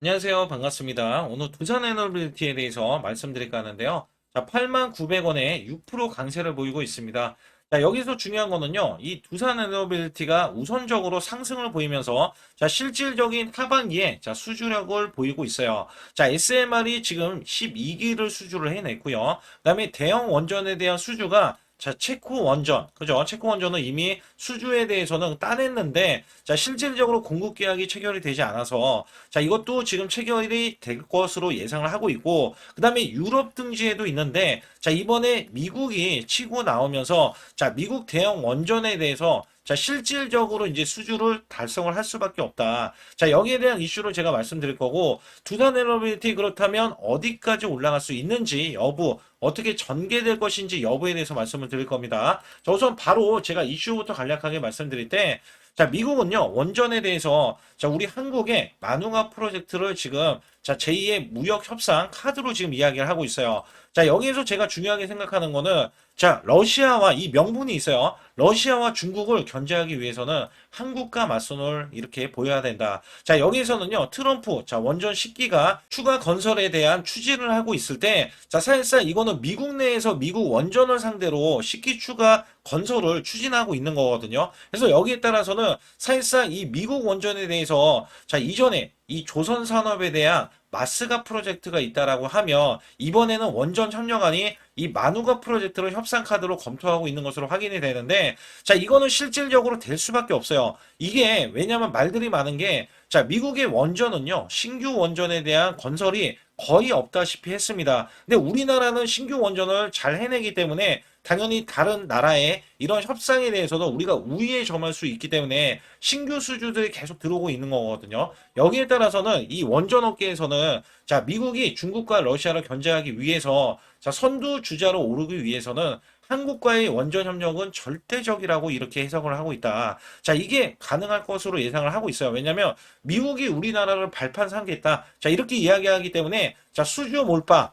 안녕하세요. 반갑습니다. 오늘 두산 에너빌리티에 대해서 말씀드릴까 하는데요. 자, 89,000원에 6% 강세를 보이고 있습니다. 자, 여기서 중요한 거는요. 이 두산 에너빌리티가 우선적으로 상승을 보이면서 자, 실질적인 하반기에 자, 수주력을 보이고 있어요. 자, SMR이 지금 12기를 수주를 해냈고요. 그다음에 대형 원전에 대한 수주가 자, 체코 원전, 그죠? 체코 원전은 이미 수주에 대해서는 따냈는데, 자, 실질적으로 공급 계약이 체결이 되지 않아서, 자, 이것도 지금 체결이 될 것으로 예상을 하고 있고, 그 다음에 유럽 등지에도 있는데, 자, 이번에 미국이 치고 나오면서, 자, 미국 대형 원전에 대해서 자, 실질적으로 이제 수주를 달성을 할 수밖에 없다. 자, 여기에 대한 이슈를 제가 말씀드릴 거고, 두산 에너빌리티 그렇다면 어디까지 올라갈 수 있는지 여부, 어떻게 전개될 것인지 여부에 대해서 말씀을 드릴 겁니다. 자, 우선 바로 제가 이슈부터 간략하게 말씀드릴 때, 자, 미국은요, 원전에 대해서, 자, 우리 한국의 마누가 프로젝트를 지금, 자, 제2의 무역 협상 카드로 지금 이야기를 하고 있어요. 자, 여기에서 제가 중요하게 생각하는 거는, 자, 러시아와 이 명분이 있어요. 러시아와 중국을 견제하기 위해서는 한국과 맞선을 이렇게 보여야 된다. 자, 여기에서는요, 트럼프, 자, 원전 10기가 추가 건설에 대한 추진을 하고 있을 때, 자, 사실상 이거는 미국 내에서 미국 원전을 상대로 10기 추가 건설을 추진하고 있는 거거든요. 그래서 여기에 따라서는 사실상 이 미국 원전에 대해서, 자, 이전에 이 조선 산업에 대한 마스가 프로젝트가 있다라고 하면 이번에는 원전 협력안이 이 마누가 프로젝트를 협상 카드로 검토하고 있는 것으로 확인이 되는데 자 이거는 실질적으로 될 수밖에 없어요. 이게 왜냐하면 말들이 많은 게 자 미국의 원전은요 신규 원전에 대한 건설이 거의 없다시피 했습니다. 근데 우리나라는 신규 원전을 잘 해내기 때문에 당연히 다른 나라의 이런 협상에 대해서도 우리가 우위에 점할 수 있기 때문에 신규 수주들이 계속 들어오고 있는 거거든요. 여기에 따라서는 이 원전 업계에서는 자 미국이 중국과 러시아를 견제하기 위해서 자 선두 주자로 오르기 위해서는 한국과의 원전 협력은 절대적이라고 이렇게 해석을 하고 있다. 자, 이게 가능할 것으로 예상을 하고 있어요. 왜냐하면 미국이 우리나라를 발판 삼겠다. 자, 이렇게 이야기하기 때문에 자, 수주 몰빵.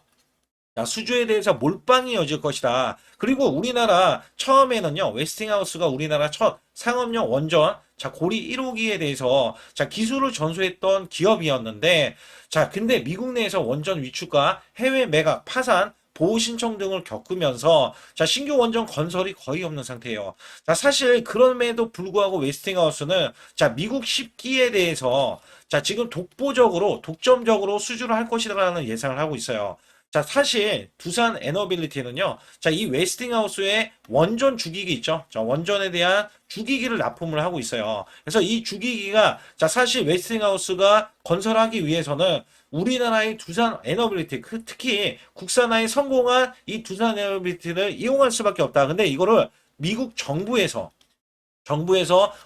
자, 수주에 대해서 몰빵이 이어질 것이다. 그리고 우리나라 처음에는요, 웨스팅하우스가 우리나라 첫 상업용 원전, 자, 고리 1호기에 대해서, 자, 기술을 전수했던 기업이었는데, 자, 근데 미국 내에서 원전 위축과 해외 매각, 파산, 보호 신청 등을 겪으면서, 자, 신규 원전 건설이 거의 없는 상태예요. 자, 사실 그럼에도 불구하고 웨스팅하우스는, 자, 미국 10기에 대해서, 자, 지금 독보적으로, 독점적으로 수주를 할 것이라는 예상을 하고 있어요. 자, 사실 두산 에너빌리티는요. 자, 이 웨스팅하우스의 원전 주기기 있죠. 자, 원전에 대한 주기기를 납품을 하고 있어요. 그래서 이 주기기가 자, 사실 웨스팅하우스가 건설하기 위해서는 우리나라의 두산 에너빌리티, 특히 국산화에 성공한 이 두산 에너빌리티를 이용할 수밖에 없다. 근데 이거를 미국 정부에서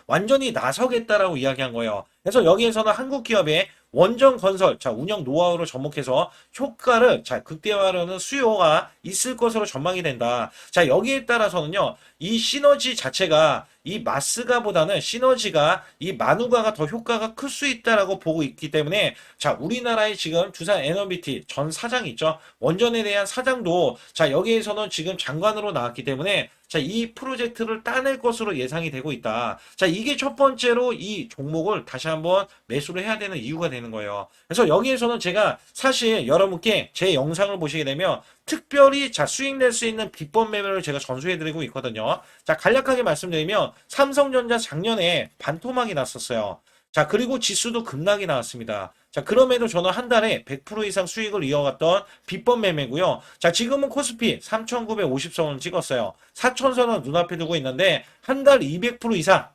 완전히 나서겠다라고 이야기한 거예요. 그래서 여기에서는 한국 기업의 원전 건설, 자, 운영 노하우를 접목해서 효과를 자, 극대화하려는 수요가 있을 것으로 전망이 된다. 자, 여기에 따라서는요, 이 시너지 자체가 이 마스가보다는 시너지가 이 마누가가 더 효과가 클 수 있다라고 보고 있기 때문에 자, 우리나라의 지금 두산 에너비티 전 사장 있죠. 원전에 대한 사장도 자, 여기에서는 지금 장관으로 나왔기 때문에 자, 이 프로젝트를 따낼 것으로 예상이 되고 있다. 자, 이게 첫 번째로 이 종목을 다시 한번 매수를 해야 되는 이유가 되는 거예요. 그래서 여기에서는 제가 사실 여러분께 제 영상을 보시게 되면 특별히 자, 수익 낼 수 있는 비법 매매를 제가 전수해드리고 있거든요. 자, 간략하게 말씀드리면 삼성전자 작년에 반토막이 났었어요. 자, 그리고 지수도 급락이 나왔습니다. 자, 그럼에도 저는 한 달에 100% 이상 수익을 이어갔던 비법 매매고요. 자, 지금은 코스피 3,950선을 찍었어요. 4,000선은 눈앞에 두고 있는데 한 달 200% 이상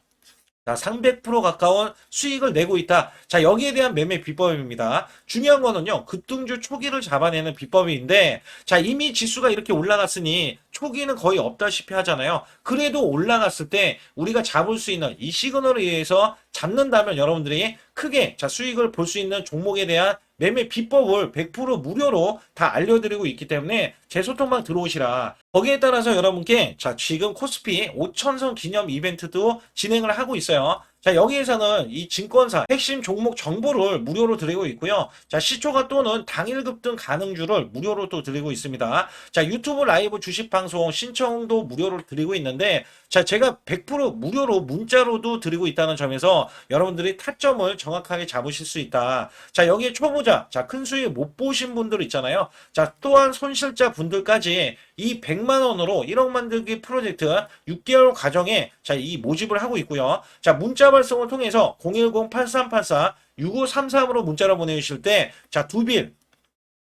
자, 300% 가까운 수익을 내고 있다. 자, 여기에 대한 매매 비법입니다. 중요한 거는요, 급등주 초기를 잡아내는 비법인데, 자, 이미 지수가 이렇게 올라갔으니 초기는 거의 없다시피 하잖아요. 그래도 올라갔을 때 우리가 잡을 수 있는 이 시그널에 의해서 잡는다면 여러분들이 크게 자, 수익을 볼 수 있는 종목에 대한 매매 비법을 100% 무료로 다 알려드리고 있기 때문에 제 소통방 들어오시라. 거기에 따라서 여러분께 자 지금 코스피 5천선 기념 이벤트도 진행을 하고 있어요. 자, 여기에서는 이 증권사 핵심 종목 정보를 무료로 드리고 있고요. 자, 시초가 또는 당일 급등 가능주를 무료로 또 드리고 있습니다. 자, 유튜브 라이브 주식 방송 신청도 무료로 드리고 있는데, 자, 제가 100% 무료로 문자로도 드리고 있다는 점에서 여러분들이 타점을 정확하게 잡으실 수 있다. 자, 여기에 초보자, 자, 큰 수익 못 보신 분들 있잖아요. 자, 또한 손실자 분들까지 이 100만 원으로 1억 만들기 프로젝트 6개월 과정에 자, 이 모집을 하고 있고요. 자, 문자 발송을 통해서 010-8384-6533으로 문자로 보내주실 때, 자,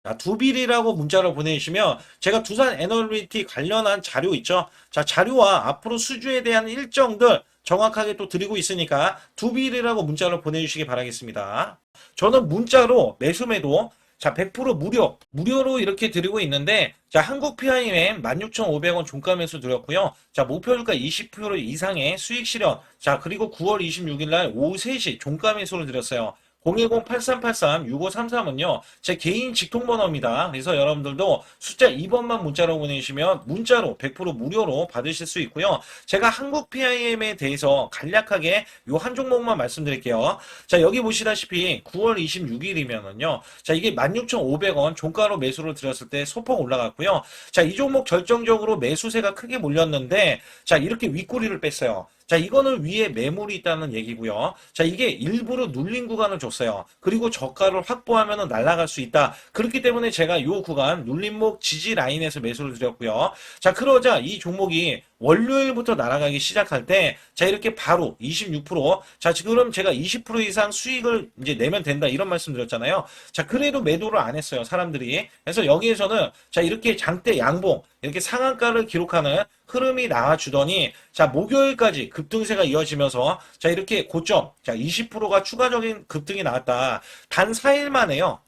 자, 두빌이라고 문자로 보내주시면 제가 두산 에너비티 관련한 자료 있죠. 자, 자료와 앞으로 수주에 대한 일정들 정확하게 또 드리고 있으니까 두빌이라고 문자로 보내주시기 바라겠습니다. 저는 문자로 매수매도 자, 100% 무료로 이렇게 드리고 있는데, 자, 한국 PIM 16,500원 종가 매수 드렸고요. 자, 목표주가 20% 이상의 수익 실현. 자, 그리고 9월 26일 날 오후 3시 종가 매수를 드렸어요. 010-8383-6533은요, 제 개인 직통번호입니다. 그래서 여러분들도 숫자 2번만 문자로 보내주시면 문자로 100% 무료로 받으실 수 있고요. 제가 한국 PIM에 대해서 간략하게 요 한 종목만 말씀드릴게요. 자, 여기 보시다시피 9월 26일이면은요, 자, 이게 16,500원 종가로 매수를 드렸을 때 소폭 올라갔고요. 자, 이 종목 결정적으로 매수세가 크게 몰렸는데, 자, 이렇게 윗꼬리를 뺐어요. 자, 이거는 위에 매물이 있다는 얘기고요. 자, 이게 일부러 눌린 구간을 줬어요. 그리고 저가를 확보하면 날아갈 수 있다. 그렇기 때문에 제가 이 구간 눌림목 지지 라인에서 매수를 드렸고요. 자, 그러자 이 종목이 월요일부터 날아가기 시작할 때, 자, 이렇게 바로 26%, 자, 지금 제가 20% 이상 수익을 이제 내면 된다, 이런 말씀 드렸잖아요. 자, 그래도 매도를 안 했어요, 사람들이. 그래서 여기에서는, 자, 이렇게 장대 양봉, 이렇게 상한가를 기록하는 흐름이 나와주더니, 자, 목요일까지 급등세가 이어지면서, 자, 이렇게 고점, 자, 20%가 추가적인 급등이 나왔다. 단 4일 만에요.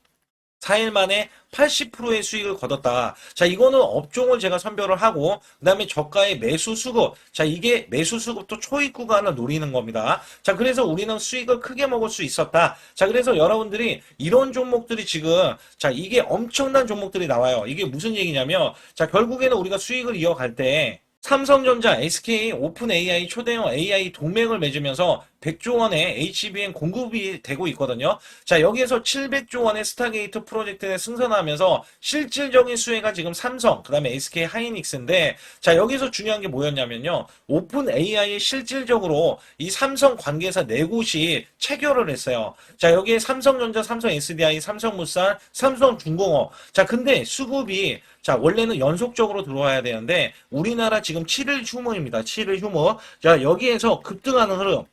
4일 만에 80%의 수익을 거뒀다. 자, 이거는 업종을 제가 선별을 하고, 그 다음에 저가의 매수 수급. 자, 이게 매수 수급도 초입 구간을 노리는 겁니다. 자, 그래서 우리는 수익을 크게 먹을 수 있었다. 자, 그래서 여러분들이 이런 종목들이 지금, 자, 이게 엄청난 종목들이 나와요. 이게 무슨 얘기냐면, 자, 결국에는 우리가 수익을 이어갈 때, 삼성전자, SK, 오픈 AI, 초대형 AI 동맹을 맺으면서 100조 원의 HBM 공급이 되고 있거든요. 자, 여기에서 700조 원의 스타게이트 프로젝트에 승선하면서 실질적인 수혜가 지금 삼성, 그 다음에 SK 하이닉스인데, 자, 여기서 중요한 게 뭐였냐면요. 오픈 AI에 실질적으로 이 삼성 관계사 4곳이 체결을 했어요. 자, 여기에 삼성전자, 삼성 SDI, 삼성물산, 삼성중공업. 자, 근데 수급이 자, 원래는 연속적으로 들어와야 되는데, 우리나라 지금 7일 휴무입니다. 7일 휴무. 자, 여기에서 급등하는 흐름.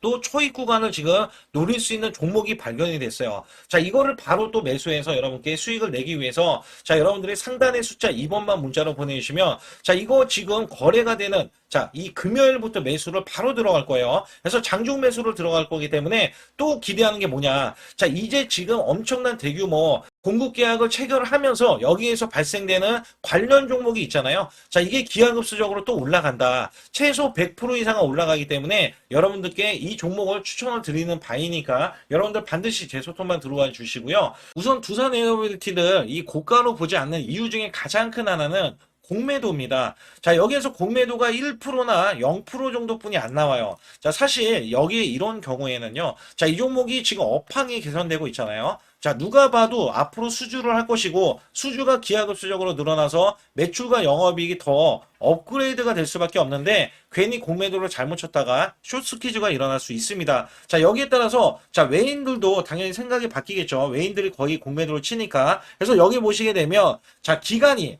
또 초입 구간을 지금 노릴 수 있는 종목이 발견이 됐어요. 자, 이거를 바로 또 매수해서 여러분께 수익을 내기 위해서, 자, 여러분들이 상단의 숫자 2번만 문자로 보내주시면, 자, 이거 지금 거래가 되는, 자, 이 금요일부터 매수를 바로 들어갈 거예요. 그래서 장중 매수를 들어갈 거기 때문에 또 기대하는 게 뭐냐. 자, 이제 지금 엄청난 대규모 공급 계약을 체결하면서 여기에서 발생되는 관련 종목이 있잖아요. 자, 이게 기하급수적으로 또 올라간다. 최소 100% 이상은 올라가기 때문에 여러분들께 이 종목을 추천을 드리는 바이니까 여러분들 반드시 제 소통만 들어와 주시고요. 우선 두산 에너빌리티를 이 고가로 보지 않는 이유 중에 가장 큰 하나는 공매도입니다. 자, 여기에서 공매도가 1%나 0% 정도뿐이 안 나와요. 자, 사실 여기에 이런 경우에는요. 자, 이 종목이 지금 업황이 개선되고 있잖아요. 자, 누가 봐도 앞으로 수주를 할 것이고 수주가 기하급수적으로 늘어나서 매출과 영업이익이 더 업그레이드가 될 수밖에 없는데 괜히 공매도를 잘못 쳤다가 숏스퀴즈가 일어날 수 있습니다. 자, 여기에 따라서 자, 외인들도 당연히 생각이 바뀌겠죠. 외인들이 거의 공매도를 치니까. 그래서 여기 보시게 되면 자, 기간이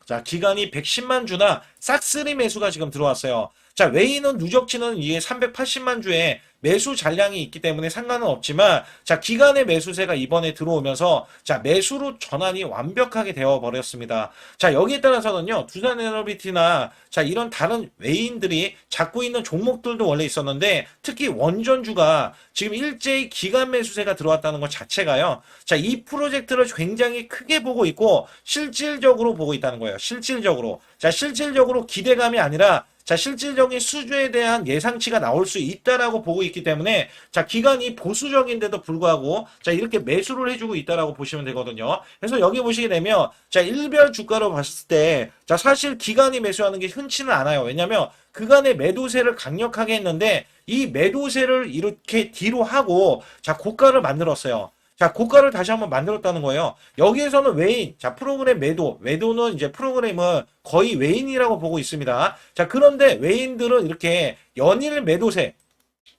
110만 주나 싹쓸이 매수가 지금 들어왔어요. 자, 외인은 누적치는 이게 380만 주에 매수 잔량이 있기 때문에 상관은 없지만, 자, 기간의 매수세가 이번에 들어오면서, 자, 매수로 전환이 완벽하게 되어 버렸습니다. 자, 여기에 따라서는요, 두산에너비티나, 자, 이런 다른 외인들이 잡고 있는 종목들도 원래 있었는데, 특히 원전주가 지금 일제히 기간 매수세가 들어왔다는 것 자체가요, 자, 이 프로젝트를 굉장히 크게 보고 있고, 실질적으로 보고 있다는 거예요. 실질적으로. 자, 실질적으로 기대감이 아니라, 자, 실질적인 수주에 대한 예상치가 나올 수 있다라고 보고 있기 때문에 자, 기간이 보수적인데도 불구하고 자, 이렇게 매수를 해주고 있다라고 보시면 되거든요. 그래서 여기 보시게 되면 자, 일별 주가로 봤을 때 자, 사실 기간이 매수하는 게 흔치는 않아요. 왜냐면 그간의 매도세를 강력하게 했는데 이 매도세를 이렇게 뒤로 하고 자, 고가를 만들었어요. 자, 고가를 다시 한번 만들었다는 거예요. 여기에서는 외인, 자, 프로그램 매도는 이제 프로그램은 거의 외인이라고 보고 있습니다. 자, 그런데 외인들은 이렇게 연일 매도세,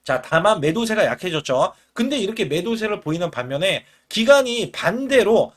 자, 다만 매도세가 약해졌죠. 근데 이렇게 매도세를 보이는 반면에 기간이 반대로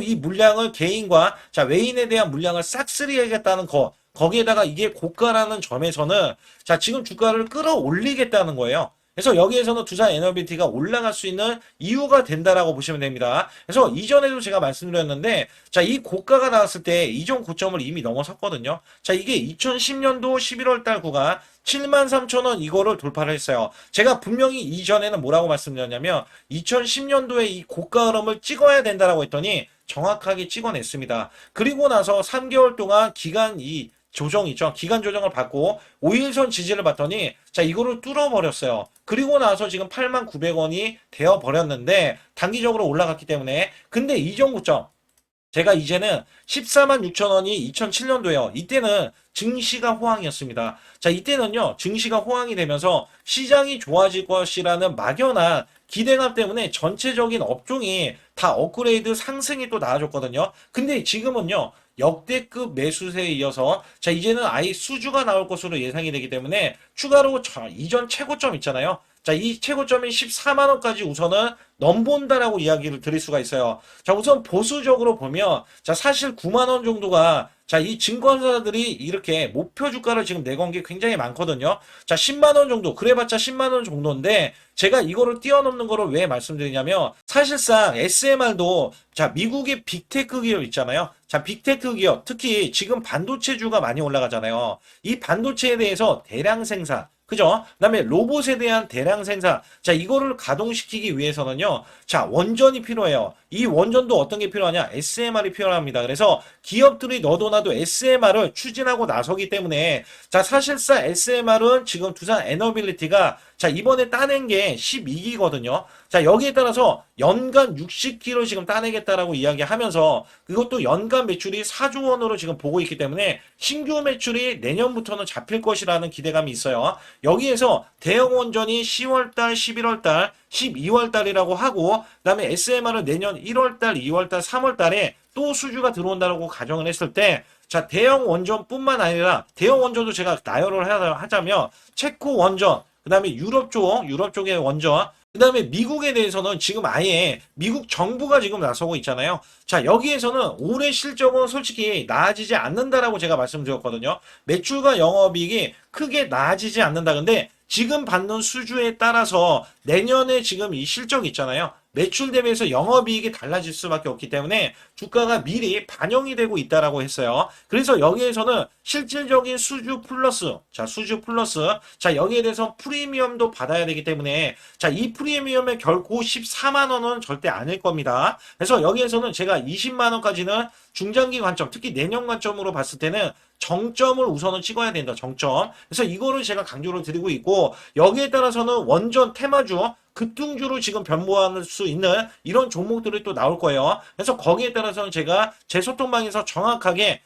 이 물량을 개인과 자, 외인에 대한 물량을 싹쓸이하겠다는 거. 거기에다가 이게 고가라는 점에서는 자, 지금 주가를 끌어올리겠다는 거예요. 그래서 여기에서는 두산 에너비티가 올라갈 수 있는 이유가 된다라고 보시면 됩니다. 그래서 이전에도 제가 말씀드렸는데 자, 이 고가가 나왔을 때 이전 고점을 이미 넘어섰거든요. 자, 이게 2010년도 11월 달 구간 73,000원 이거를 돌파를 했어요. 제가 분명히 이전에는 뭐라고 말씀드렸냐면 2010년도에 이 고가 흐름을 찍어야 된다라고 했더니 정확하게 찍어냈습니다. 그리고 나서 3개월 동안 기간 이 조정 있죠. 기간 조정을 받고 5일선 지지를 받더니 자, 이거를 뚫어버렸어요. 그리고 나서 지금 89,000원이 되어버렸는데 단기적으로 올라갔기 때문에 근데 이전 고점 제가 이제는 146,000원이 2007년도에요. 이때는 증시가 호황이었습니다. 자, 이때는요, 증시가 호황이 되면서 시장이 좋아질 것이라는 막연한 기대감 때문에 전체적인 업종이 다 업그레이드 상승이 또 나와줬거든요. 근데 지금은요, 역대급 매수세에 이어서 자, 이제는 아예 수주가 나올 것으로 예상이 되기 때문에 추가로 이전 최고점 있잖아요. 자, 이 최고점인 14만 원까지 우선은 넘본다라고 이야기를 드릴 수가 있어요. 자, 우선 보수적으로 보면 자, 사실 9만 원 정도가 자, 이 증권사들이 이렇게 목표 주가를 지금 내건 게 굉장히 많거든요. 자, 10만 원 정도, 그래봤자 10만 원 정도인데 제가 이거를 뛰어넘는 거를 왜 말씀드리냐면 사실상 SMR도 자, 미국의 빅테크 기업 있잖아요. 자, 빅테크 기업, 특히 지금 반도체주가 많이 올라가잖아요. 이 반도체에 대해서 대량 생산, 그죠? 그다음에 로봇에 대한 대량 생산. 자, 이거를 가동시키기 위해서는요. 자, 원전이 필요해요. 이 원전도 어떤 게 필요하냐? SMR이 필요합니다. 그래서 기업들이 너도나도 SMR을 추진하고 나서기 때문에 자, 사실상 SMR은 지금 두산 에너빌리티가 자, 이번에 따낸 게 12기거든요. 자, 여기에 따라서 연간 60기를 지금 따내겠다라고 이야기하면서 그것도 연간 매출이 4조 원으로 지금 보고 있기 때문에 신규 매출이 내년부터는 잡힐 것이라는 기대감이 있어요. 여기에서 대형 원전이 10월달, 11월달, 12월달이라고 하고 그다음에 SMR은 내년 1월달, 2월달, 3월달에 또 수주가 들어온다라고 가정을 했을 때 자, 대형 원전뿐만 아니라 대형 원전도 제가 나열을 하자면 체코 원전, 그 다음에 유럽 쪽의 원전, 그 다음에 미국에 대해서는 지금 아예 미국 정부가 지금 나서고 있잖아요. 자, 여기에서는 올해 실적은 솔직히 나아지지 않는다라고 제가 말씀드렸거든요. 매출과 영업이익이 크게 나아지지 않는다. 근데 지금 받는 수주에 따라서 내년에 지금 이 실적 있잖아요. 매출 대비해서 영업이익이 달라질 수밖에 없기 때문에 주가가 미리 반영이 되고 있다라고 했어요. 그래서 여기에서는 실질적인 수주 플러스, 자, 여기에 대해서 프리미엄도 받아야 되기 때문에 자, 이 프리미엄에 결코 14만 원은 절대 아닐 겁니다. 그래서 여기에서는 제가 20만 원까지는 중장기 관점, 특히 내년 관점으로 봤을 때는 정점을 우선은 찍어야 된다. 정점. 그래서 이거를 제가 강조를 드리고 있고 여기에 따라서는 원전 테마주 급등주로 지금 변모할 수 있는 이런 종목들이 또 나올 거예요. 그래서 거기에 따라서는 제가 제 소통방에서 정확하게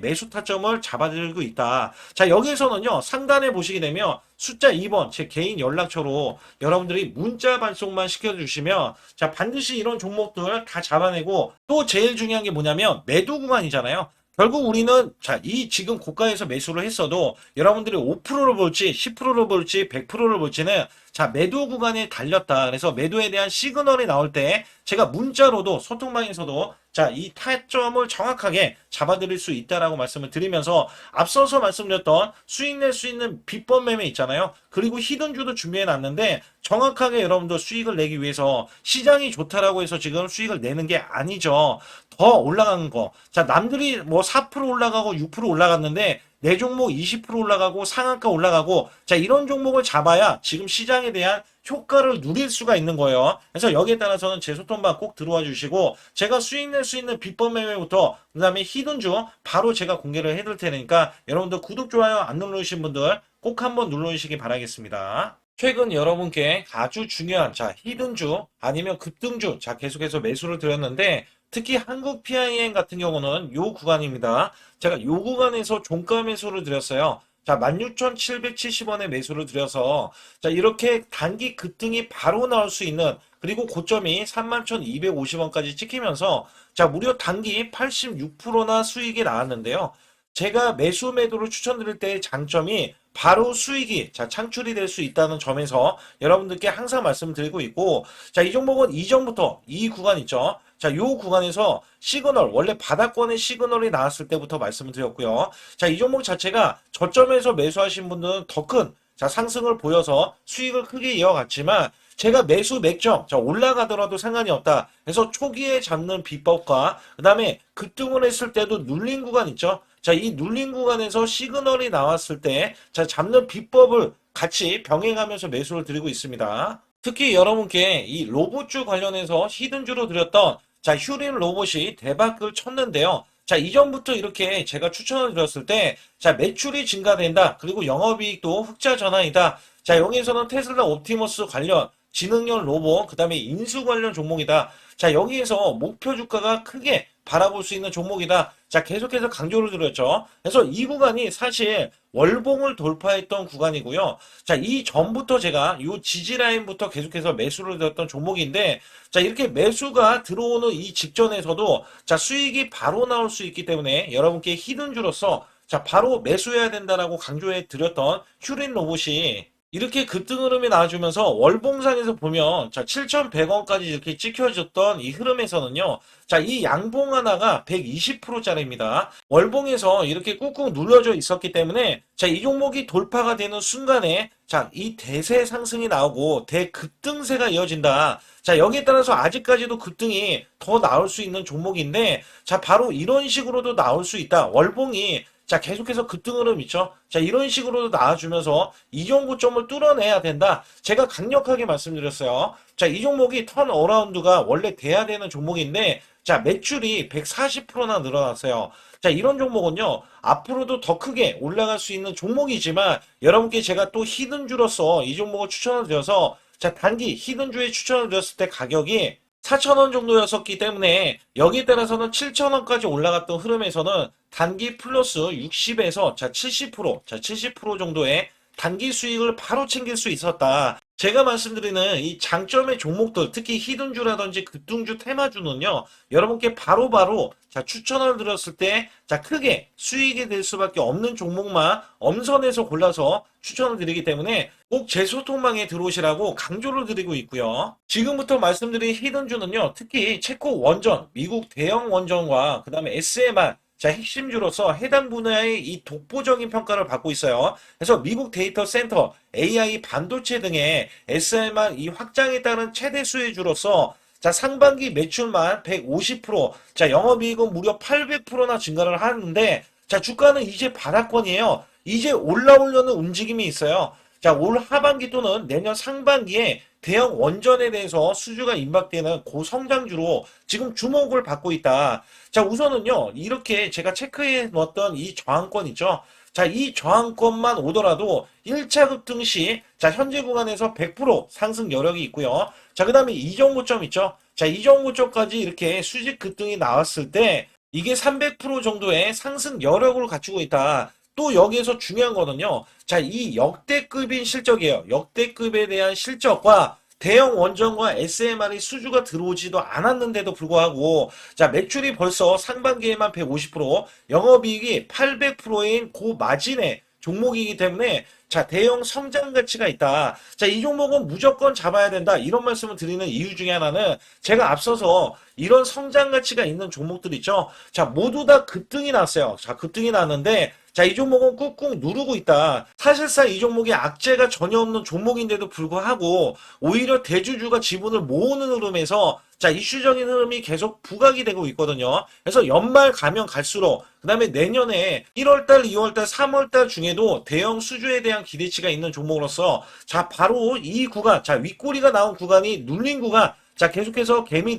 매수 타점을 잡아들고 있다. 자, 여기에서는요, 상단에 보시게 되면 숫자 2번 제 개인 연락처로 여러분들이 문자 발송만 시켜주시면 자, 반드시 이런 종목들 다 잡아내고 또 제일 중요한 게 뭐냐면 매도 구간이잖아요. 결국 우리는 자, 이 지금 고가에서 매수를 했어도 여러분들이 5%를 볼지 10%를 볼지 100%를 볼지는 자, 매도 구간에 달렸다. 그래서 매도에 대한 시그널이 나올 때 제가 문자로도 소통방에서도 자, 이 타점을 정확하게 잡아드릴 수 있다라고 말씀을 드리면서 앞서서 말씀드렸던 수익 낼 수 있는 비법 매매 있잖아요. 그리고 히든주도 준비해 놨는데 정확하게 여러분들 수익을 내기 위해서 시장이 좋다라고 해서 지금 수익을 내는 게 아니죠. 더 올라가는 거. 자, 남들이 뭐 4% 올라가고 6% 올라갔는데 내 종목 20% 올라가고 상한가 올라가고 자 이런 종목을 잡아야 지금 시장에 대한 효과를 누릴 수가 있는 거예요. 그래서 여기에 따라서는 제 소통방 꼭 들어와 주시고 제가 수익 낼 수 있는 비법 매매부터 그다음에 히든주 바로 제가 공개를 해드릴 테니까 여러분들 구독 좋아요 안 눌러주신 분들 꼭 한번 눌러주시기 바라겠습니다. 최근 여러분께 아주 중요한 자 히든주 아니면 급등주 자 계속해서 매수를 드렸는데 특히 한국 PIM 같은 경우는 요 구간입니다. 제가 요 구간에서 종가 매수를 드렸어요. 자 16,770원에 매수를 드려서 자 이렇게 단기 급등이 바로 나올 수 있는 그리고 고점이 31,250원까지 찍히면서 자 무려 단기 86%나 수익이 나왔는데요. 제가 매수 매도를 추천드릴 때의 장점이 바로 수익이 자 창출이 될 수 있다는 점에서 여러분들께 항상 말씀드리고 있고 자 이 종목은 이전부터 이 구간 있죠. 자 요 구간에서 시그널 원래 바닥권의 시그널이 나왔을 때부터 말씀을 드렸고요. 자 이 종목 자체가 저점에서 매수하신 분들은 더 큰 자 상승을 보여서 수익을 크게 이어갔지만 제가 매수 맥점 자 올라가더라도 상관이 없다. 그래서 초기에 잡는 비법과 그 다음에 급등을 했을 때도 눌린 구간 있죠. 자, 이 눌린 구간에서 시그널이 나왔을 때, 자, 잡는 비법을 같이 병행하면서 매수를 드리고 있습니다. 특히 여러분께 이 로봇주 관련해서 히든주로 드렸던, 자, 휴린 로봇이 대박을 쳤는데요. 자, 이전부터 이렇게 제가 추천을 드렸을 때, 자, 매출이 증가된다. 그리고 영업이익도 흑자 전환이다. 자, 여기에서는 테슬라 옵티머스 관련, 지능형 로봇, 그 다음에 인수 관련 종목이다. 자, 여기에서 목표 주가가 크게 바라볼 수 있는 종목이다. 자, 계속해서 강조를 드렸죠. 그래서 이 구간이 사실 월봉을 돌파했던 구간이고요. 자, 이 전부터 제가 이 지지 라인부터 계속해서 매수를 드렸던 종목인데, 자, 이렇게 매수가 들어오는 이 직전에서도 자, 수익이 바로 나올 수 있기 때문에 여러분께 히든주로서 자, 바로 매수해야 된다라고 강조해 드렸던 휴린 로봇이 이렇게 급등 흐름이 나와주면서 월봉상에서 보면 자 7,100원까지 이렇게 찍혀졌던 이 흐름에서는요. 자 이 양봉 하나가 120%짜리입니다. 월봉에서 이렇게 꾹꾹 눌러져 있었기 때문에 자 이 종목이 돌파가 되는 순간에 자 이 대세 상승이 나오고 대급등세가 이어진다. 자 여기에 따라서 아직까지도 급등이 더 나올 수 있는 종목인데 자 바로 이런 식으로도 나올 수 있다. 월봉이 자 계속해서 급등 흐름 있죠. 자 이런 식으로도 나와주면서 이전 고점을 뚫어내야 된다. 제가 강력하게 말씀드렸어요. 자 이 종목이 턴어라운드가 원래 돼야 되는 종목인데 자 매출이 140%나 늘어났어요. 자 이런 종목은요 앞으로도 더 크게 올라갈 수 있는 종목이지만 여러분께 제가 또 히든주로서 이 종목을 추천을 드려서 자 단기 히든주에 추천을 드렸을 때 가격이 4,000원 정도였었기 때문에 여기에 따라서는 7,000원까지 올라갔던 흐름에서는 단기 플러스 60에서 자 70% 정도의 단기 수익을 바로 챙길 수 있었다. 제가 말씀드리는 이 장점의 종목들 특히 히든주라든지 급등주 테마주는요 여러분께 바로바로 자 추천을 드렸을 때 자 크게 수익이 될 수밖에 없는 종목만 엄선해서 골라서 추천을 드리기 때문에 꼭 제 소통방에 들어오시라고 강조를 드리고 있고요. 지금부터 말씀드린 히든주는요 특히 체코 원전 미국 대형 원전과 그 다음에 SMR 자, 핵심주로서 해당 분야의 이 독보적인 평가를 받고 있어요. 그래서 미국 데이터 센터, AI 반도체 등의 SMR 이 확장에 따른 최대 수혜주로서 자, 상반기 매출만 150%, 자, 영업이익은 무려 800%나 증가를 하는데 자, 주가는 이제 바닥권이에요. 이제 올라오려는 움직임이 있어요. 자, 올 하반기 또는 내년 상반기에 대형 원전에 대해서 수주가 임박되는 고성장주로 지금 주목을 받고 있다. 자, 우선은요, 이렇게 제가 체크해 놓았던 이 저항권 있죠. 자, 이 저항권만 오더라도 1차 급등 시, 자, 현재 구간에서 100% 상승 여력이 있고요. 자, 그 다음에 이전 고점 있죠. 자, 이전 고점까지 이렇게 수직 급등이 나왔을 때, 이게 300% 정도의 상승 여력을 갖추고 있다. 또 여기에서 중요한 거는요. 자, 이 역대급인 실적이에요. 역대급에 대한 실적과 대형 원전과 SMR이 수주가 들어오지도 않았는데도 불구하고 자 매출이 벌써 상반기에만 150% 영업이익이 800%인 고마진의 종목이기 때문에 자 대형 성장 가치가 있다. 자 이 종목은 무조건 잡아야 된다. 이런 말씀을 드리는 이유 중에 하나는 제가 앞서서 이런 성장 가치가 있는 종목들 있죠. 자 모두 다 급등이 났어요. 자 급등이 났는데 자, 이 종목은 꾹꾹 누르고 있다. 사실상 이 종목이 악재가 전혀 없는 종목인데도 불구하고 오히려 대주주가 지분을 모으는 흐름에서 자, 이슈적인 흐름이 계속 부각이 되고 있거든요. 그래서 연말 가면 갈수록 그다음에 내년에 1월달, 2월달, 3월달 중에도 대형 수주에 대한 기대치가 있는 종목으로서 자, 바로 이 구간, 자, 윗꼬리가 나온 구간이 눌린 구간, 자, 계속해서 개미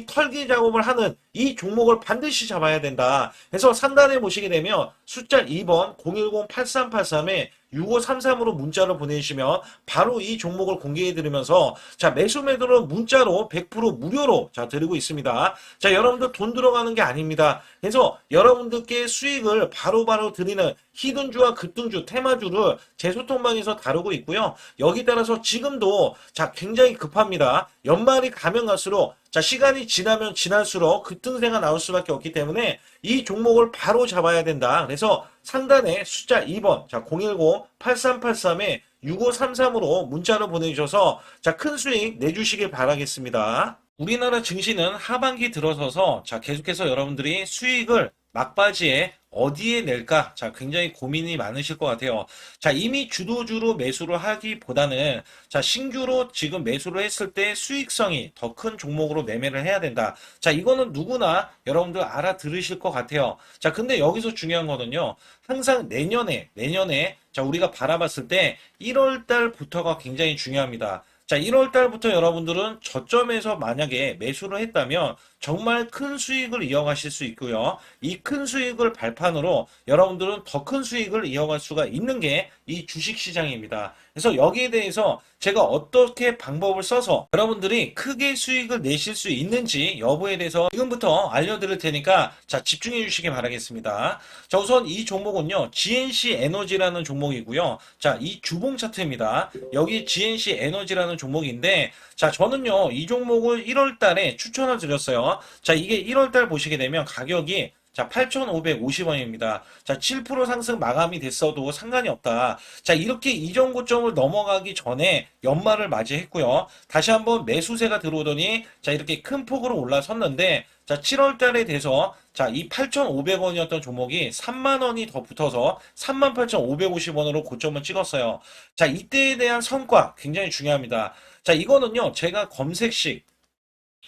털기 작업을 하는 이 종목을 반드시 잡아야 된다. 그래서 상단에 보시게 되면 숫자 2번 010-8383에 6533으로 문자를 보내주시면 바로 이 종목을 공개해 드리면서 자, 매수 매도를 문자로 100% 무료로 자, 드리고 있습니다. 자, 여러분들 돈 들어가는 게 아닙니다. 그래서 여러분들께 수익을 바로바로 드리는 히든주와 급등주, 테마주를 제 소통방에서 다루고 있고요. 여기 따라서 지금도 자, 굉장히 급합니다. 연말이 가면 갈수록 자, 시간이 지나면 지날수록 급등세가 나올 수밖에 없기 때문에 이 종목을 바로 잡아야 된다. 그래서 상단에 숫자 2번, 자, 010-8383에 6533으로 문자로 보내주셔서 자, 큰 수익 내주시길 바라겠습니다. 우리나라 증시는 하반기 들어서서 자, 계속해서 여러분들이 수익을 막바지에 어디에 낼까? 자, 굉장히 고민이 많으실 것 같아요. 자, 이미 주도주로 매수를 하기보다는 자, 신규로 지금 매수를 했을 때 수익성이 더 큰 종목으로 매매를 해야 된다. 자, 이거는 누구나 여러분들 알아들으실 것 같아요. 자, 근데 여기서 중요한 거는요. 항상 내년에 자, 우리가 바라봤을 때 1월 달부터가 굉장히 중요합니다. 자, 1월 달부터 여러분들은 저점에서 만약에 매수를 했다면 정말 큰 수익을 이어가실 수 있고요. 이 큰 수익을 발판으로 여러분들은 더 큰 수익을 이어갈 수가 있는 게 이 주식시장입니다. 그래서 여기에 대해서 제가 어떻게 방법을 써서 여러분들이 크게 수익을 내실 수 있는지 여부에 대해서 지금부터 알려드릴 테니까 자, 집중해 주시기 바라겠습니다. 자, 우선 이 종목은요, GNC 에너지라는 종목이고요. 자, 이 주봉 차트입니다. 여기 GNC 에너지라는 종목인데 자, 저는요, 이 종목을 1월 달에 추천을 드렸어요. 자, 이게 1월 달 보시게 되면 가격이 자, 8,550원입니다. 자, 7% 상승 마감이 됐어도 상관이 없다. 자, 이렇게 이전 고점을 넘어가기 전에 연말을 맞이했고요. 다시 한번 매수세가 들어오더니 자, 이렇게 큰 폭으로 올라섰는데 자, 7월 달에 돼서 자, 이 8,500원이었던 종목이 3만 원이 더 붙어서 38,550원으로 고점을 찍었어요. 자, 이때에 대한 성과 굉장히 중요합니다. 자, 이거는요, 제가 검색식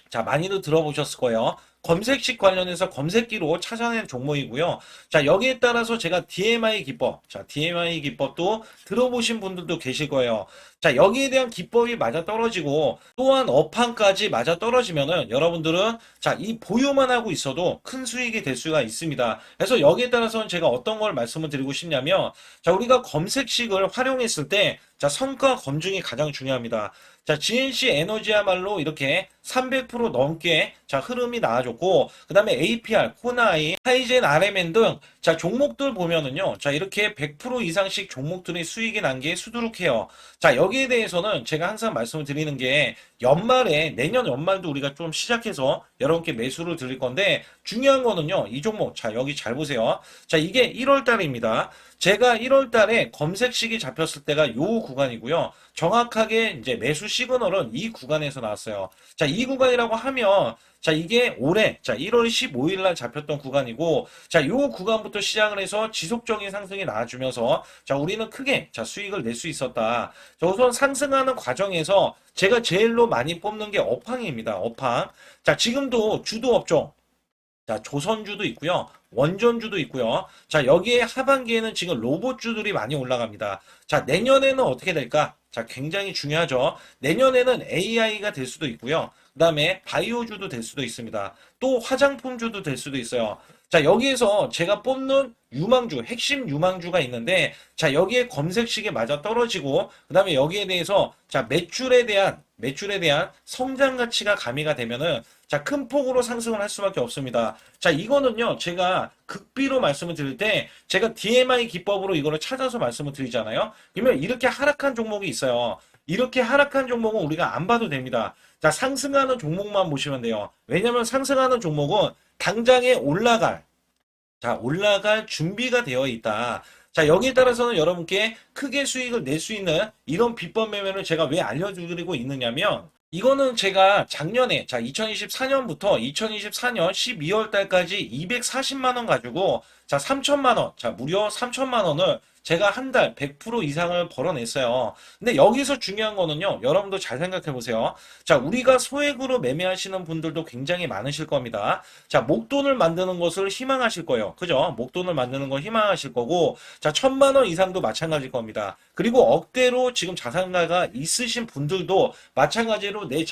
자, 많이들 들어보셨을 거예요. 검색식 관련해서 검색기로 찾아낸 종목이고요. 자, 여기에 따라서 제가 DMI 기법, 자, DMI 기법도 들어보신 분들도 계실 거예요. 자, 여기에 대한 기법이 맞아 떨어지고 또한 업황까지 맞아 떨어지면은 여러분들은 자, 이 보유만 하고 있어도 큰 수익이 될 수가 있습니다. 그래서 여기에 따라서는 제가 어떤 걸 말씀을 드리고 싶냐면 자, 우리가 검색식을 활용했을 때 자, 성과 검증이 가장 중요합니다. 자, GNC 에너지야말로 이렇게 300% 넘게 자, 흐름이 나와줬고, 그 다음에 APR, 코나이, 하이젠, RMN 등 자, 종목들 보면은요, 자, 이렇게 100% 이상씩 종목들의 수익이 난 게 수두룩해요. 자, 여기에 대해서는 제가 항상 말씀을 드리는 게 연말에, 내년 연말도 우리가 좀 시작해서 여러분께 매수를 드릴 건데, 중요한 거는요, 이 종목, 자, 여기 잘 보세요. 자, 이게 1월 달입니다. 제가 1월 달에 검색식이 잡혔을 때가 요 구간이고요. 정확하게 이제 매수 시그널은 이 구간에서 나왔어요. 자, 이 구간이라고 하면 자, 이게 올해 자, 1월 15일 날 잡혔던 구간이고 자, 요 구간부터 시작을 해서 지속적인 상승이 나와주면서 자, 우리는 크게 자, 수익을 낼 수 있었다. 자, 우선 상승하는 과정에서 제가 제일로 많이 뽑는 게 업황입니다. 업황. 자, 지금도 주도 업종 자, 조선주도 있고요. 원전주도 있고요. 자, 여기에 하반기에는 지금 로봇주들이 많이 올라갑니다. 자, 내년에는 어떻게 될까? 자, 굉장히 중요하죠. 내년에는 AI가 될 수도 있고요. 그 다음에 바이오주도 될 수도 있습니다. 또 화장품주도 될 수도 있어요. 자, 여기에서 제가 뽑는 유망주, 핵심 유망주가 있는데, 자, 여기에 검색식에 맞아 떨어지고, 그 다음에 여기에 대해서, 자, 매출에 대한 성장 가치가 가미가 되면은, 자, 큰 폭으로 상승을 할 수밖에 없습니다. 자, 이거는요, 제가 극비로 말씀을 드릴 때, 제가 DMI 기법으로 이거를 찾아서 말씀을 드리잖아요. 그러면 이렇게 하락한 종목이 있어요. 이렇게 하락한 종목은 우리가 안 봐도 됩니다. 자, 상승하는 종목만 보시면 돼요. 왜냐면 상승하는 종목은 당장에 올라갈 준비가 되어 있다. 자, 여기에 따라서는 여러분께 크게 수익을 낼 수 있는 이런 비법 매매를 제가 왜 알려드리고 있느냐면 이거는 제가 작년에, 자, 2024년부터 2024년 12월 달까지 240만 원 가지고, 자, 3천만 원, 자, 무려 3천만 원을 제가 한 달 100% 이상을 벌어냈어요. 근데 여기서 중요한 거는요, 여러분도 잘 생각해 보세요. 자, 우리가 소액으로 매매하시는 분들도 굉장히 많으실 겁니다. 자, 목돈을 만드는 것을 희망하실 거예요. 그죠? 목돈을 만드는 걸 희망하실 거고, 자, 1,000만 원 이상도 마찬가지일 겁니다. 그리고 억대로 지금 자산가가 있으신 분들도 마찬가지로 내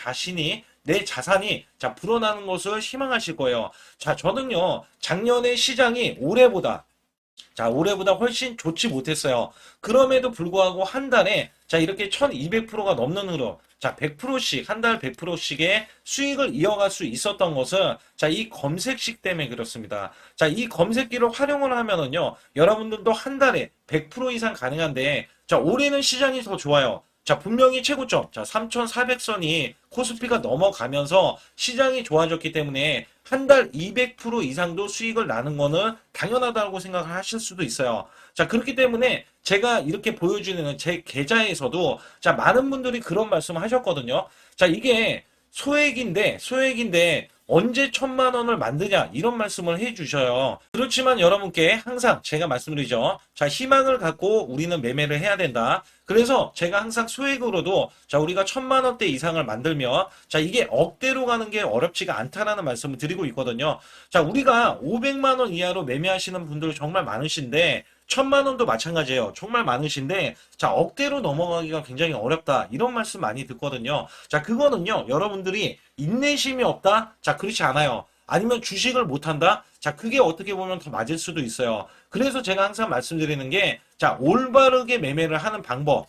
자산이 자 불어나는 것을 희망하실 거예요. 자, 저는요 작년에 시장이 올해보다 훨씬 좋지 못했어요. 그럼에도 불구하고 한 달에 자 이렇게 1200%가 넘는 흐름, 자 100%씩 한 달 100%씩의 수익을 이어갈 수 있었던 것은 자 이 검색식 때문에 그렇습니다. 자 이 검색기를 활용을 하면은요 여러분들도 한 달에 100% 이상 가능한데 자 올해는 시장이 더 좋아요. 자, 분명히 최고점, 자, 3,400선이 코스피가 넘어가면서 시장이 좋아졌기 때문에 한 달 200% 이상도 수익을 나는 거는 당연하다고 생각을 하실 수도 있어요. 자, 그렇기 때문에 제가 이렇게 보여주는 제 계좌에서도 자, 많은 분들이 그런 말씀을 하셨거든요. 자, 이게 소액인데 언제 1,000만 원을 만드냐 이런 말씀을 해주셔요. 그렇지만 여러분께 항상 제가 말씀드리죠. 자, 희망을 갖고 우리는 매매를 해야 된다. 그래서 제가 항상 소액으로도 자 우리가 1,000만 원대 이상을 만들면 자 이게 억대로 가는 게 어렵지가 않다라는 말씀을 드리고 있거든요. 자, 우리가 500만 원 이하로 매매하시는 분들 정말 많으신데 1,000만 원도 마찬가지예요. 정말 많으신데 자 억대로 넘어가기가 굉장히 어렵다 이런 말씀 많이 듣거든요. 자, 그거는요 여러분들이 인내심이 없다? 자, 그렇지 않아요. 아니면 주식을 못한다? 자, 그게 어떻게 보면 더 맞을 수도 있어요. 그래서 제가 항상 말씀드리는 게 자 올바르게 매매를 하는 방법,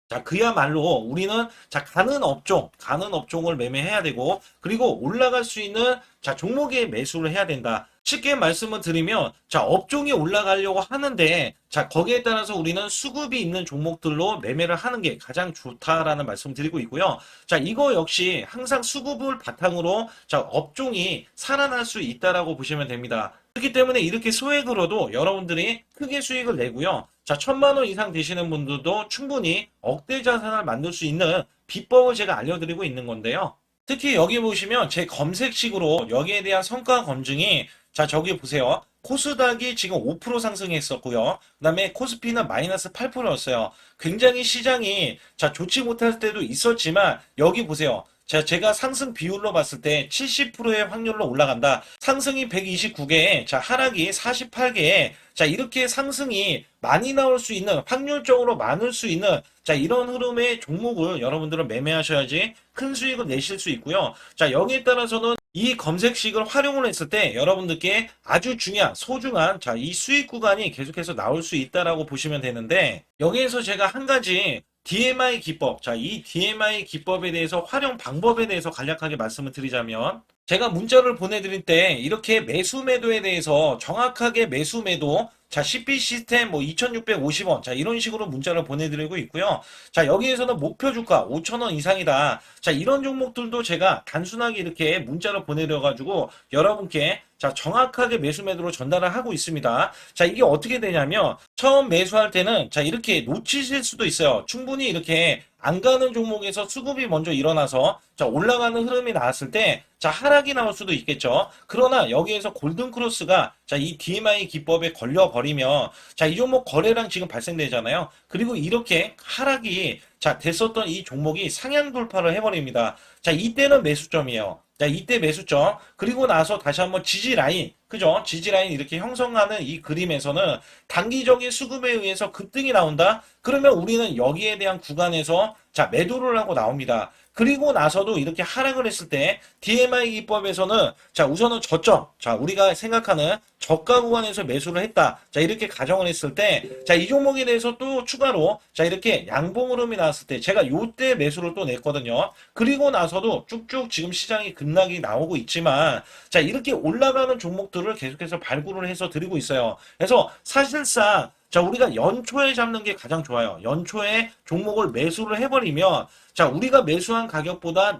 자, 그야말로 우리는 자, 가는 업종을 매매해야 되고, 그리고 올라갈 수 있는 자, 종목에 매수를 해야 된다. 쉽게 말씀을 드리면, 자, 업종이 올라가려고 하는데, 자, 거기에 따라서 우리는 수급이 있는 종목들로 매매를 하는 게 가장 좋다라는 말씀 드리고 있고요. 자, 이거 역시 항상 수급을 바탕으로 자, 업종이 살아날 수 있다라고 보시면 됩니다. 그렇기 때문에 이렇게 소액으로도 여러분들이 크게 수익을 내고요. 자, 1,000만 원 이상 되시는 분들도 충분히 억대 자산을 만들 수 있는 비법을 제가 알려드리고 있는 건데요. 특히 여기 보시면 제 검색식으로 여기에 대한 성과 검증이 자, 저기 보세요. 코스닥이 지금 5% 상승했었고요. 그 다음에 코스피는 마이너스 8%였어요. 굉장히 시장이 자, 좋지 못할 때도 있었지만 여기 보세요. 자, 제가 상승 비율로 봤을 때 70%의 확률로 올라간다. 상승이 129개에, 자, 하락이 48개에, 자, 이렇게 상승이 많이 나올 수 있는, 확률적으로 많을 수 있는, 자, 이런 흐름의 종목을 여러분들은 매매하셔야지 큰 수익을 내실 수 있고요. 자, 여기에 따라서는 이 검색식을 활용을 했을 때 여러분들께 아주 중요한, 소중한, 자, 이 수익 구간이 계속해서 나올 수 있다라고 보시면 되는데, 여기에서 제가 한 가지 DMI 기법. 자, 이 DMI 기법에 대해서 활용 방법에 대해서 간략하게 말씀을 드리자면 제가 문자를 보내드릴 때 이렇게 매수 매도에 대해서 정확하게 매수 매도 자, CP 시스템 뭐 2,650원. 자, 이런 식으로 문자를 보내드리고 있고요. 자, 여기에서는 목표 주가 5,000원 이상이다. 자, 이런 종목들도 제가 단순하게 이렇게 문자를 보내드려가지고 여러분께 자, 정확하게 매수 매도로 전달을 하고 있습니다. 자, 이게 어떻게 되냐면 처음 매수할 때는 자, 이렇게 놓치실 수도 있어요. 충분히 이렇게 안 가는 종목에서 수급이 먼저 일어나서 자, 올라가는 흐름이 나왔을 때 자, 하락이 나올 수도 있겠죠. 그러나 여기에서 골든 크로스가 자, 이 DMI 기법에 걸려 버리면 자, 이 종목 거래량 지금 발생되잖아요. 그리고 이렇게 하락이 자, 됐었던 이 종목이 상향 돌파를 해버립니다. 자, 이때는 매수점이에요. 자, 이때 매수점. 그리고 나서 다시 한번 지지 라인. 그죠? 지지 라인 이렇게 형성하는 이 그림에서는 단기적인 수급에 의해서 급등이 나온다? 그러면 우리는 여기에 대한 구간에서 자, 매도를 하고 나옵니다. 그리고 나서도 이렇게 하락을 했을 때 DMI 기법에서는 자, 우선은 저점. 자, 우리가 생각하는 저가 구간에서 매수를 했다. 자, 이렇게 가정을 했을 때 자, 이 종목에 대해서 또 추가로 자, 이렇게 양봉 흐름이 나왔을 때 제가 요때 매수를 또 냈거든요. 그리고 나서도 쭉쭉 지금 시장이 급락이 나오고 있지만 자, 이렇게 올라가는 종목들을 계속해서 발굴을 해서 드리고 있어요. 그래서 사실상 자, 우리가 연초에 잡는 게 가장 좋아요. 연초에 종목을 매수를 해버리면 자, 우리가 매수한 가격보다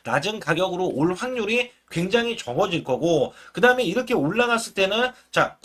낮은 가격으로 올 확률이 굉장히 적어질 거고, 그 다음에 이렇게 올라갔을 때는 자,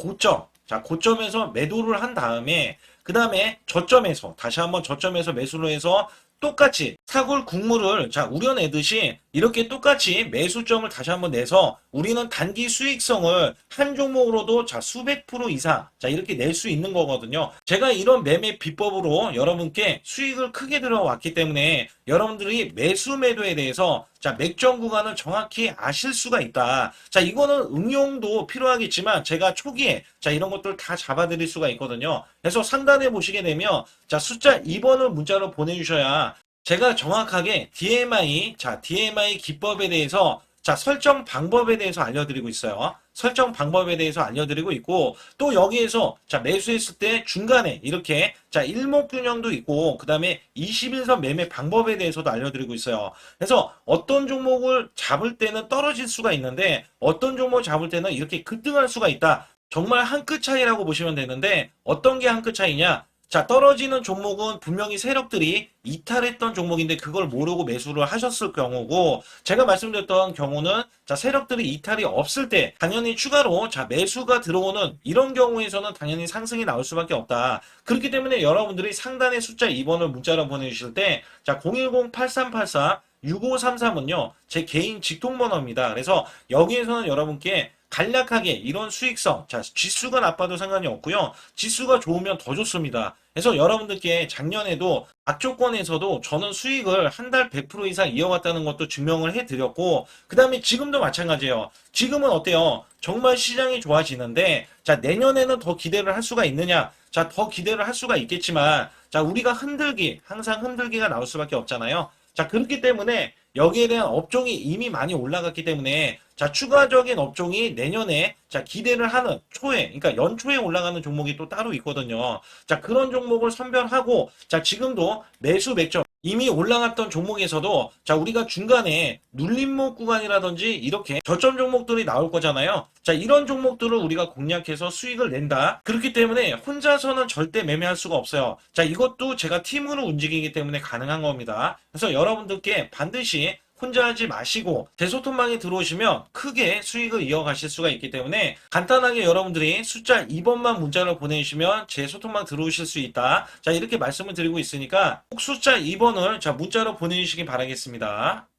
고점에서 매도를 한 다음에 그 다음에 저점에서 다시 한번 저점에서 매수를 해서 똑같이 사골 국물을 자 우려내듯이 이렇게 똑같이 매수점을 다시 한번 내서 우리는 단기 수익성을 한 종목으로도 자 수백 프로 이상 자 이렇게 낼 수 있는 거거든요. 제가 이런 매매 비법으로 여러분께 수익을 크게 들어왔기 때문에 여러분들이 매수 매도에 대해서 자 맥점 구간을 정확히 아실 수가 있다. 자 이거는 응용도 필요하겠지만 제가 초기에 자 이런 것들 다 잡아드릴 수가 있거든요. 그래서 상단에 보시게 되면 자 숫자 2번을 문자로 보내주셔야 제가 정확하게 DMI 자 DMI 기법에 대해서 자 설정 방법에 대해서 알려드리고 있어요. 설정 방법에 대해서 알려드리고 있고 또 여기에서 자 매수했을 때 중간에 이렇게 자 일목균형도 있고 그 다음에 21선 매매 방법에 대해서도 알려드리고 있어요. 그래서 어떤 종목을 잡을 때는 떨어질 수가 있는데 어떤 종목을 잡을 때는 이렇게 급등할 수가 있다. 정말 한 끗 차이라고 보시면 되는데 어떤 게 한 끗 차이냐? 자, 떨어지는 종목은 분명히 세력들이 이탈했던 종목인데 그걸 모르고 매수를 하셨을 경우고 제가 말씀드렸던 경우는 자, 세력들이 이탈이 없을 때 당연히 추가로 자, 매수가 들어오는 이런 경우에서는 당연히 상승이 나올 수밖에 없다. 그렇기 때문에 여러분들이 상단에 숫자 2번을 문자로 보내주실 때 자, 010-8384 6533은요, 제 개인 직통번호입니다. 그래서 여기에서는 여러분께 간략하게 이런 수익성, 자, 지수가 나빠도 상관이 없고요. 지수가 좋으면 더 좋습니다. 그래서 여러분들께 작년에도 악조건에서도 저는 수익을 한 달 100% 이상 이어갔다는 것도 증명을 해드렸고, 그 다음에 지금도 마찬가지예요. 지금은 어때요? 정말 시장이 좋아지는데, 자, 내년에는 더 기대를 할 수가 있느냐? 자, 더 기대를 할 수가 있겠지만, 자, 우리가 항상 흔들기가 나올 수밖에 없잖아요. 자, 그렇기 때문에 여기에 대한 업종이 이미 많이 올라갔기 때문에 자, 추가적인 업종이 내년에 자, 기대를 하는 초에, 그러니까 연초에 올라가는 종목이 또 따로 있거든요. 자, 그런 종목을 선별하고 자, 지금도 매수 맥점 이미 올라갔던 종목에서도 자, 우리가 중간에 눌림목 구간이라든지 이렇게 저점 종목들이 나올 거잖아요. 자, 이런 종목들을 우리가 공략해서 수익을 낸다. 그렇기 때문에 혼자서는 절대 매매할 수가 없어요. 자, 이것도 제가 팀으로 움직이기 때문에 가능한 겁니다. 그래서 여러분들께 반드시 혼자 하지 마시고 제 소통방에 들어오시면 크게 수익을 이어가실 수가 있기 때문에 간단하게 여러분들이 숫자 2번만 문자로 보내주시면 제 소통방 들어오실 수 있다. 자, 이렇게 말씀을 드리고 있으니까 꼭 숫자 2번을 자 문자로 보내주시기 바라겠습니다.